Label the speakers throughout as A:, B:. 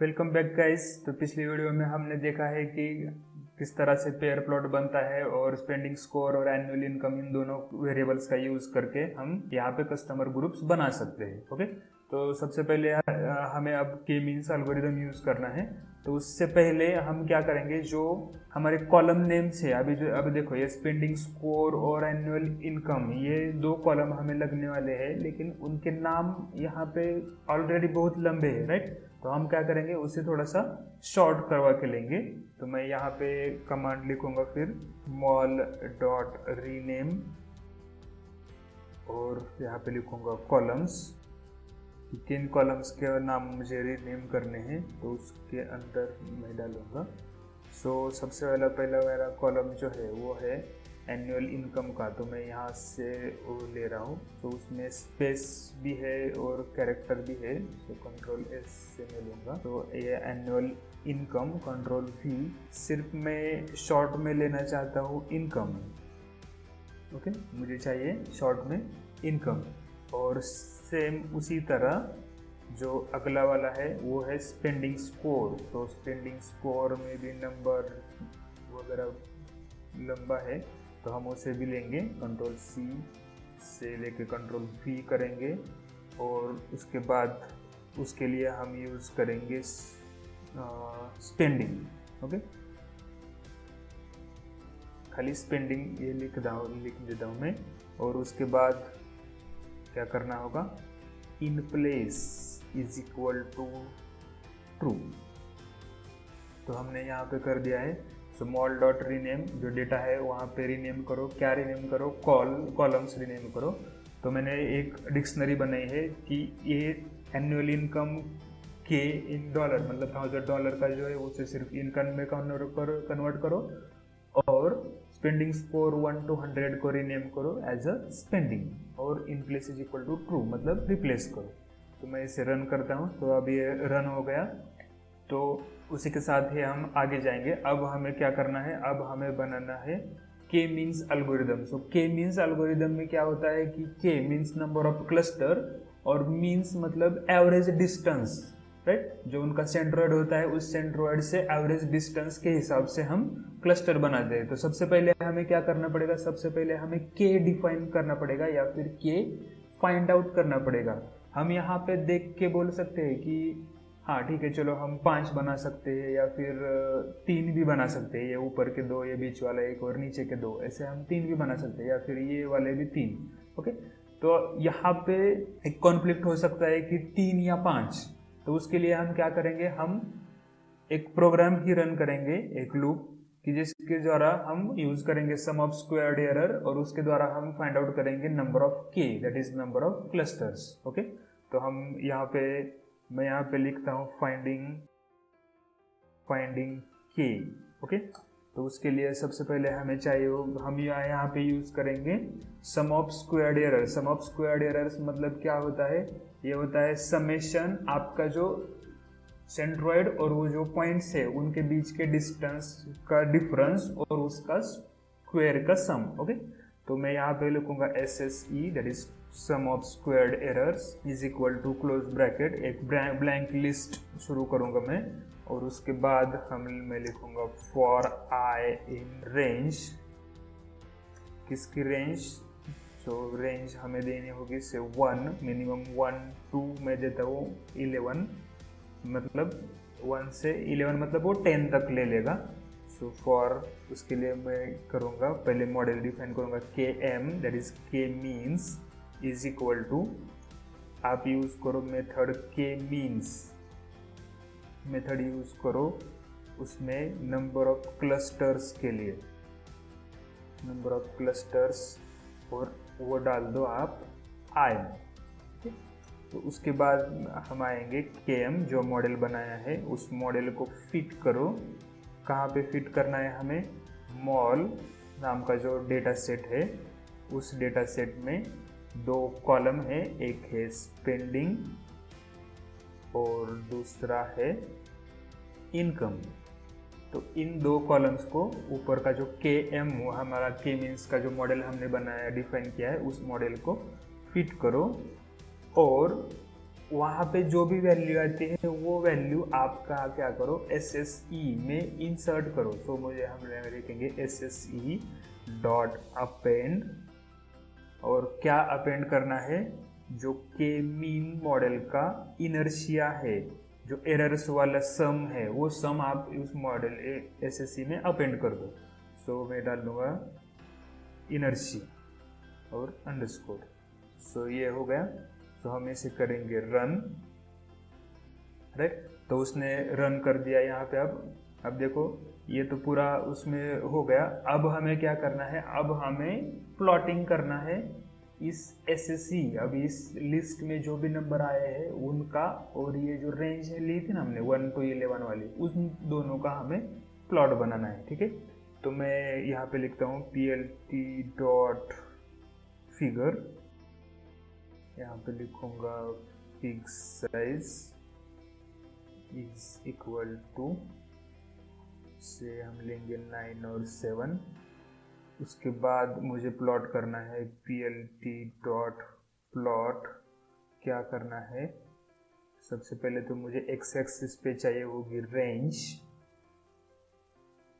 A: Welcome back guys. तो पिछली video में हमने देखा है कि किस तरह से पेयर प्लॉट बनता है और स्पेंडिंग स्कोर और एनुअल इनकम इन दोनों वेरिएबल्स का यूज करके हम यहाँ पे कस्टमर ग्रुप्स बना सकते हैं। ओके, तो सबसे पहले हमें अब के मीन्स एल्गोरिदम यूज करना है। तो उससे पहले हम क्या करेंगे, जो हमारे कॉलम नेम्स है अभी देखो, ये स्पेंडिंग स्कोर और एनुअल इनकम, ये दो कॉलम हमें लगने वाले हैं, लेकिन उनके नाम यहाँ पे ऑलरेडी बहुत लंबे हैं, राइट। तो हम क्या करेंगे, उसे थोड़ा सा शॉर्ट करवा के लेंगे। तो मैं यहाँ पे कमांड लिखूंगा, फिर मॉल डॉट रीनेम, और यहाँ पे लिखूंगा कॉलम्स। किन कॉलम्स के नाम मुझे रीनेम करने हैं तो उसके अंदर मैं डालूंगा। सबसे पहला मेरा कॉलम जो है वो है एनुअल इनकम का, तो मैं यहाँ से वो ले रहा हूँ। तो उसमें स्पेस भी है और कैरेक्टर भी है, तो कंट्रोल एस से मैं लूँगा। तो ये एनुअल इनकम, कंट्रोल वी। सिर्फ मैं शॉर्ट में लेना चाहता हूँ इनकम। ओके, मुझे चाहिए शॉर्ट में इनकम। और सेम उसी तरह जो अगला वाला है वो है स्पेंडिंग स्कोर। तो स्पेंडिंग स्कोर में भी नंबर वगैरह लंबा है, तो हम उसे भी लेंगे, कंट्रोल सी से लेके कंट्रोल वी करेंगे। और उसके बाद उसके लिए हम यूज़ करेंगे स्पेंडिंग। ओके, खाली स्पेंडिंग ये लिख देता हूँ मैं। और उसके बाद क्या करना होगा, in place is equal to true. तो हमने यहाँ पे कर दिया है। सो मॉल डॉट रीनेम, जो डेटा है वहाँ पे रीनेम करो। क्या रीनेम करो, कॉलम्स रीनेम करो। तो मैंने एक डिक्शनरी बनाई है कि ये एनुअल इनकम के इन डॉलर, मतलब $1000 का जो है उसे सिर्फ इनकम में कन्वर्ट करो, और स्पेंडिंग स्कोर 1 to 100 को रीनेम करो एज अ स्पेंडिंग, और in place is equal to true, मतलब रिप्लेस करो। तो मैं इसे रन करता हूँ। तो अब ये रन हो गया। तो उसी के साथ ही हम आगे जाएंगे। अब हमें क्या करना है, अब हमें बनाना है के मीन्स एल्गोरिदम। सो के मीन्स एल्गोरिदम में क्या होता है कि के मीन्स नंबर ऑफ क्लस्टर, और मीन्स मतलब एवरेज डिस्टेंस, राइट। जो उनका सेंट्रोइड होता है उस सेंट्रोइड से एवरेज डिस्टेंस के हिसाब से हम क्लस्टर बनाते हैं। तो सबसे पहले हमें क्या करना पड़ेगा, सबसे पहले हमें के डिफाइन करना पड़ेगा या फिर के फाइंड आउट करना पड़ेगा। हम यहाँ पे देख के बोल सकते हैं कि हाँ ठीक है, चलो हम 5 बना सकते हैं, या फिर 3 भी बना सकते हैं। ये ऊपर के 2, ये बीच वाला 1 और नीचे के 2, ऐसे हम 3 भी बना सकते हैं, या फिर ये वाले भी 3। ओके, तो यहाँ पे एक कॉन्फ्लिक्ट हो सकता है कि 3 या 5। तो उसके लिए हम क्या करेंगे, हम एक प्रोग्राम ही रन करेंगे, एक लूप, कि जिसके द्वारा हम यूज करेंगे सम ऑफ स्क्वायर्ड एरर, और उसके द्वारा हम फाइंड आउट करेंगे नंबर ऑफ के, that is number of clusters. Okay, तो हम यहाँ पे, मैं यहाँ पे लिखता हूँ फाइंडिंग के। ओके, तो उसके लिए सबसे पहले हमें चाहिए, हम यहाँ पे यूज करेंगे sum of squared error. Sum of squared errors मतलब क्या होता है, ये होता है समेशन, आपका जो सेंट्रोइड और वो जो पॉइंट्स है उनके बीच के डिस्टेंस का डिफरेंस और उसका स्क्वायर का सम। ओके, तो मैं यहाँ पे लिखूंगा SSE, that is sum of squared errors, is equal to close bracket, एक ब्लैंक लिस्ट शुरू करूंगा मैं। और उसके बाद मैं लिखूंगा फॉर आई इन रेंज, किसकी रेंज, सो रेंज हमें देनी होगी से 1, मिनिमम 1 2, मैं देता हूँ 11, मतलब 1 से 11 मतलब वो 10 तक ले लेगा। सो फॉर, उसके लिए मैं करूँगा, पहले मॉडल डिफाइन करूँगा KM, दैट इज के मीन्स इज इक्वल टू, आप यूज़ करो मेथड के मीन्स, मेथड यूज़ करो उसमें नंबर ऑफ क्लस्टर्स के लिए, नंबर ऑफ क्लस्टर्स, और वो डाल दो आप आई। तो उसके बाद हम आएंगे KM, जो मॉडल बनाया है उस मॉडल को फिट करो। कहाँ पे फिट करना है हमें, मॉल नाम का जो डेटा सेट है, उस डेटा सेट में 2 कॉलम है, एक है स्पेंडिंग और दूसरा है इनकम। तो इन 2 कॉलम्स को ऊपर का जो KM हमारा के मीन्स का जो मॉडल हमने बनाया डिफाइन किया है उस मॉडल को फिट करो, और वहाँ पे जो भी वैल्यू आती है वो वैल्यू आपका क्या करो SSE में इंसर्ट करो। तो मुझे हम लिखेंगे SSE डॉट अपेंड, और क्या अपेंड करना है, जो के मीन मॉडल का इनर्शिया है, जो एरर्स वाला सम है, वो सम आप उस मॉडल SSE में अपेंड कर दो। सो मैं डाल दूंगा इनर्शी और अंडरस्कोर। सो ये हो गया। सो हम इसे करेंगे रन, राइट। तो उसने रन कर दिया यहाँ पे। अब देखो ये तो पूरा उसमें हो गया। अब हमें क्या करना है, अब हमें प्लॉटिंग करना है इस SSE, अब इस लिस्ट में जो भी नंबर आए हैं उनका, और ये जो रेंज है ली थी ना हमने 1 to 11 वाली, उन दोनों का हमें प्लॉट बनाना है, ठीक है। तो मैं यहाँ पे लिखता हूँ PLT डॉट फिगर, यहाँ पे लिखूंगा fig size is equal to से हम लेंगे 9 और 7। उसके बाद मुझे प्लॉट करना है PLT डॉट प्लॉट। क्या करना है, सबसे पहले तो मुझे x एक्सिस पे चाहिए होगी रेंज,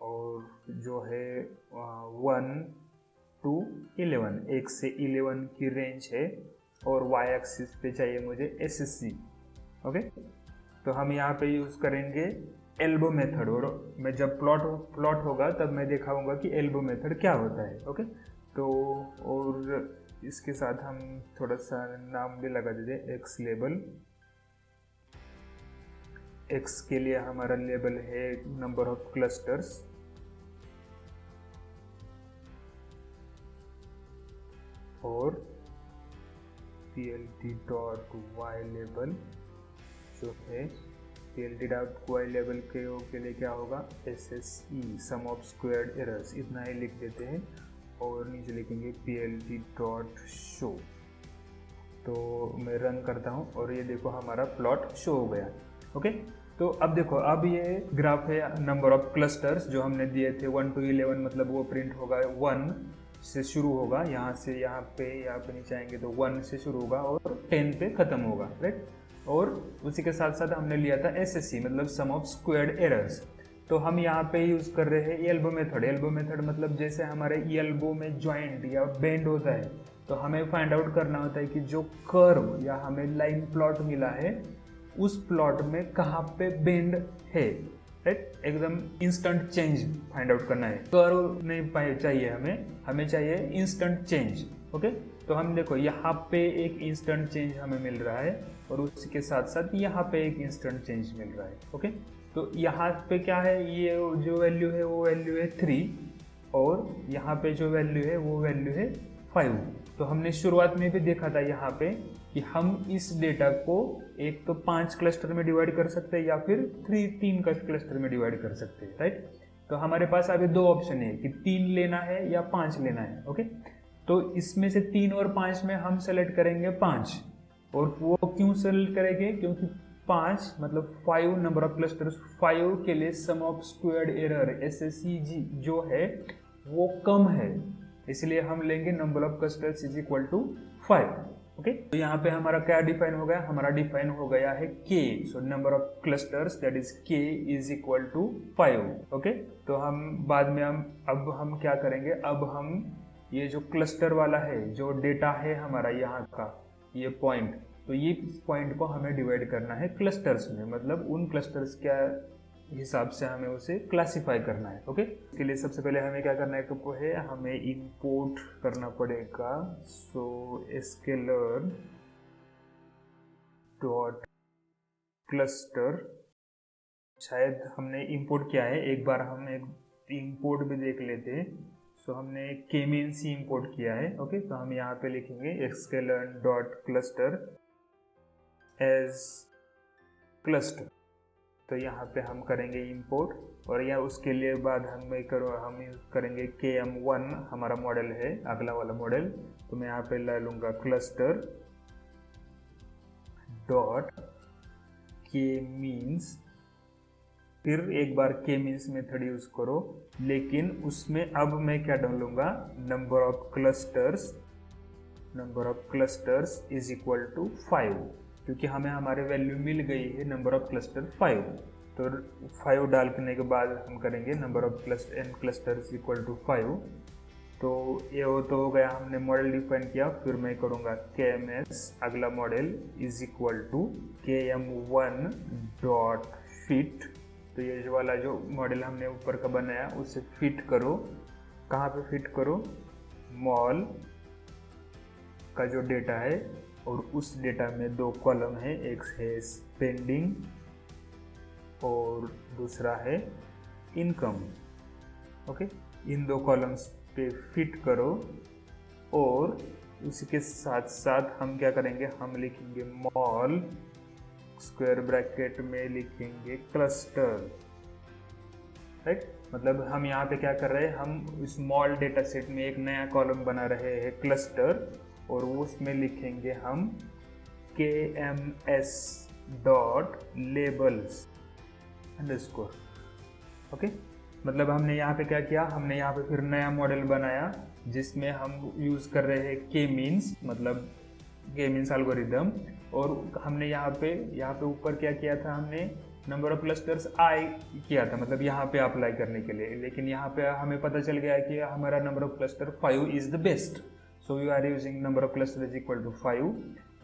A: और जो है 1 to 11, 1 से 11 की रेंज है, और y एक्सिस पे चाहिए मुझे SSE। ओके, तो हम यहाँ पे यूज़ करेंगे एल्बो मेथड, और मैं जब प्लॉट होगा तब मैं दिखाऊंगा कि एल्बो मेथड क्या होता है। ओके, तो और इसके साथ हम थोड़ा सा नाम भी लगा देते हैं, एक्स लेबल। एक्स के लिए हमारा लेबल है नंबर ऑफ क्लस्टर्स, और PLT डॉट वाई लेबल जो है PLT डॉट वाई लेवल के लिए क्या होगा, SSE sum of squared errors, इतना ही लिख देते हैं, और नीचे लिखेंगे PLT डॉट शो। तो मैं रन करता हूँ और ये देखो हमारा प्लॉट शो हो गया। ओके, तो अब देखो, अब ये ग्राफ है नंबर ऑफ क्लस्टर्स जो हमने दिए थे 1 to 11, मतलब वो प्रिंट होगा 1 से शुरू होगा, यहाँ से यहाँ पे नीचे आएंगे तो 1 से शुरू होगा और 10 पे खत्म होगा, राइट। और उसी के साथ साथ हमने लिया था SSE मतलब सम ऑफ स्क्वायर्ड एरर्स। तो हम यहाँ पे यूज़ कर रहे हैं एल्बो मेथड। एल्बो मेथड मतलब जैसे हमारे एल्बो में जॉइंट या बेंड होता है, तो हमें फाइंड आउट करना होता है कि जो कर्व या हमें लाइन प्लॉट मिला है उस प्लॉट में कहाँ पे बेंड है, राइट। एकदम इंस्टेंट चेंज फाइंड आउट करना है, कर्व नहीं चाहिए हमें चाहिए इंस्टेंट चेंज। ओके, तो हम देखो यहाँ पे एक इंस्टेंट चेंज हमें मिल रहा है, और उसी के साथ साथ यहाँ पे एक इंस्टेंट चेंज मिल रहा है। ओके, तो यहाँ पे क्या है, ये जो वैल्यू है वो वैल्यू है 3, और यहाँ पे जो वैल्यू है वो वैल्यू है 5। तो हमने शुरुआत में भी देखा था यहाँ पे कि हम इस डेटा को एक तो 5 क्लस्टर में डिवाइड कर सकते हैं या फिर 3 क्लस्टर में डिवाइड कर सकते हैं, राइट। तो हमारे पास अभी 2 ऑप्शन है कि 3 लेना है या 5 लेना है। ओके, तो इसमें से 3 और 5 में हम सेलेक्ट करेंगे 5, और वो क्यों सेलेक्ट करेंगे, क्योंकि 5 मतलब 5 नंबर ऑफ क्लस्टर्स, 5 के लिए sum of squared error SSE जो है वो कम है, इसलिए हम लेंगे number of clusters is equal to 5। Okay, तो यहाँ पे हमारा क्या डिफाइन हो गया, हमारा डिफाइन हो गया है K। So number of clusters that is K is equal to 5। Okay, तो हम बाद में अब हम क्या करेंगे, अब हम ये जो क्लस्टर वाला है, जो डेटा है हमारा यहाँ का ये पॉइंट, तो ये पॉइंट को हमें डिवाइड करना है क्लस्टर्स में, मतलब उन क्लस्टर्स के हिसाब से हमें उसे क्लासिफाई करना है। ओके, इसके लिए सबसे पहले हमें क्या करना है, तो है हमें इंपोर्ट करना पड़ेगा। सो स्केलर डॉट क्लस्टर, शायद हमने इंपोर्ट किया है, एक बार हम एक इंपोर्ट भी देख लेते हैं। सो हमने के मीन्स ही इंपोर्ट किया है। ओके, तो हम यहाँ पे लिखेंगे scaler dot cluster as cluster. तो यहाँ पे हम करेंगे इंपोर्ट, और यहाँ उसके लिए बाद हम करेंगे KM1 हमारा मॉडल है, अगला वाला मॉडल। तो मैं यहाँ पे ला लूँगा क्लस्टर डॉट के मीन्स, फिर एक बार के मीन्स मेथड यूज करो, लेकिन उसमें अब मैं क्या डालूंगा, number of clusters is equal to 5। क्योंकि हमें हमारे वैल्यू मिल गई है नंबर ऑफ क्लस्टर 5। तो 5 डालने के बाद हम करेंगे number of n clusters equal to 5। तो ये तो हो गया, हमने मॉडल डिफाइन किया। फिर मैं करूँगा KMS अगला model is equal to KM1 dot fit. तो ये जो वाला जो मॉडल हमने ऊपर का बनाया उसे फिट करो। कहाँ पे फिट करो? मॉल का जो डेटा है और उस डेटा में 2 कॉलम है, एक है स्पेंडिंग और दूसरा है इनकम। ओके, इन 2 कॉलम्स पे फिट करो और उसी के साथ साथ हम क्या करेंगे, हम लिखेंगे मॉल स्क्वायर ब्रैकेट में लिखेंगे क्लस्टर। राइट, मतलब हम यहाँ पे क्या कर रहे हैं, हम इस मॉल डेटा सेट में एक नया कॉलम बना रहे हैं क्लस्टर, और उसमें लिखेंगे हम KMS dot labels underscore. Okay, मतलब हमने यहाँ पे क्या किया, हमने यहाँ पे फिर नया मॉडल बनाया जिसमें हम यूज़ कर रहे हैं K मीन्स, मतलब K मीन्स एल्गोरिदम। और हमने यहाँ पे ऊपर क्या किया था, हमने नंबर ऑफ क्लस्टर्स I किया था, मतलब यहाँ पे अप्लाई करने के लिए। लेकिन यहाँ पे हमें पता चल गया कि हमारा number of cluster 5 is the best, so you are using number of cluster is equal to 5।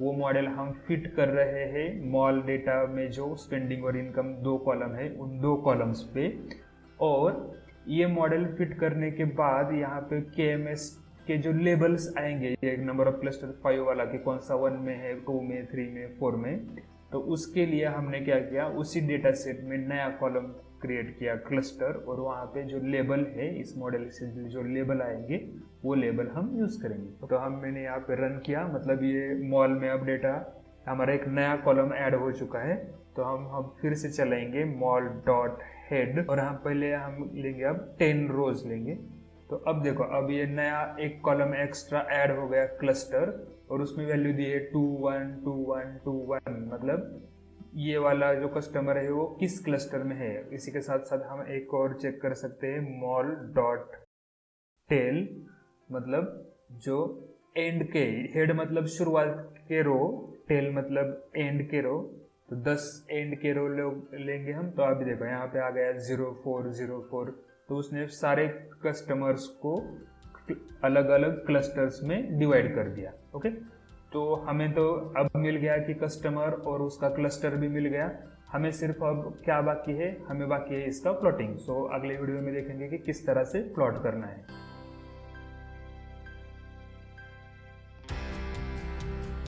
A: वो मॉडल हम फिट कर रहे हैं मॉल डेटा में जो स्पेंडिंग और इनकम 2 कॉलम है उन 2 कॉलम्स पे। और ये मॉडल फिट करने के बाद यहाँ पे KMS के जो लेबल्स आएंगे, ये नंबर ऑफ क्लस्टर 5 वाला कि कौन सा 1 में है, 2 में, 3 में, 4 में, तो उसके लिए हमने क्या किया, उसी डेटा सेट में नया कॉलम क्रिएट किया क्लस्टर, और वहाँ पे जो लेबल है इस मॉडल से जो लेबल आएंगे वो लेबल हम यूज़ करेंगे। तो मैंने यहाँ पे रन किया, मतलब ये मॉल में अब डेटा हमारा एक नया कॉलम ऐड हो चुका है। तो हम फिर से चलेंगे मॉल डॉट हेड, और हम पहले हम लेंगे अब 10 रोज लेंगे। तो अब देखो, अब ये नया एक कॉलम एक्स्ट्रा ऐड हो गया क्लस्टर, और उसमें वैल्यू दी है 2 1 2 1 2 1, मतलब ये वाला जो कस्टमर है वो किस क्लस्टर में है। इसी के साथ साथ हम एक और चेक कर सकते हैं मॉल डॉट टेल, मतलब जो एंड के, हेड मतलब शुरुआत के रो, टेल मतलब एंड के रो, तो 10 एंड के रो लेंगे हम। तो अभी देखो यहाँ पे आ गया 0404, तो उसने सारे कस्टमर्स को अलग अलग क्लस्टर्स में डिवाइड कर दिया। ओके, तो हमें तो अब मिल गया कि कस्टमर और उसका क्लस्टर भी मिल गया। हमें सिर्फ अब क्या बाकी है, हमें बाकी है इसका प्लॉटिंग। सो अगले वीडियो में देखेंगे कि किस तरह से प्लॉट करना है।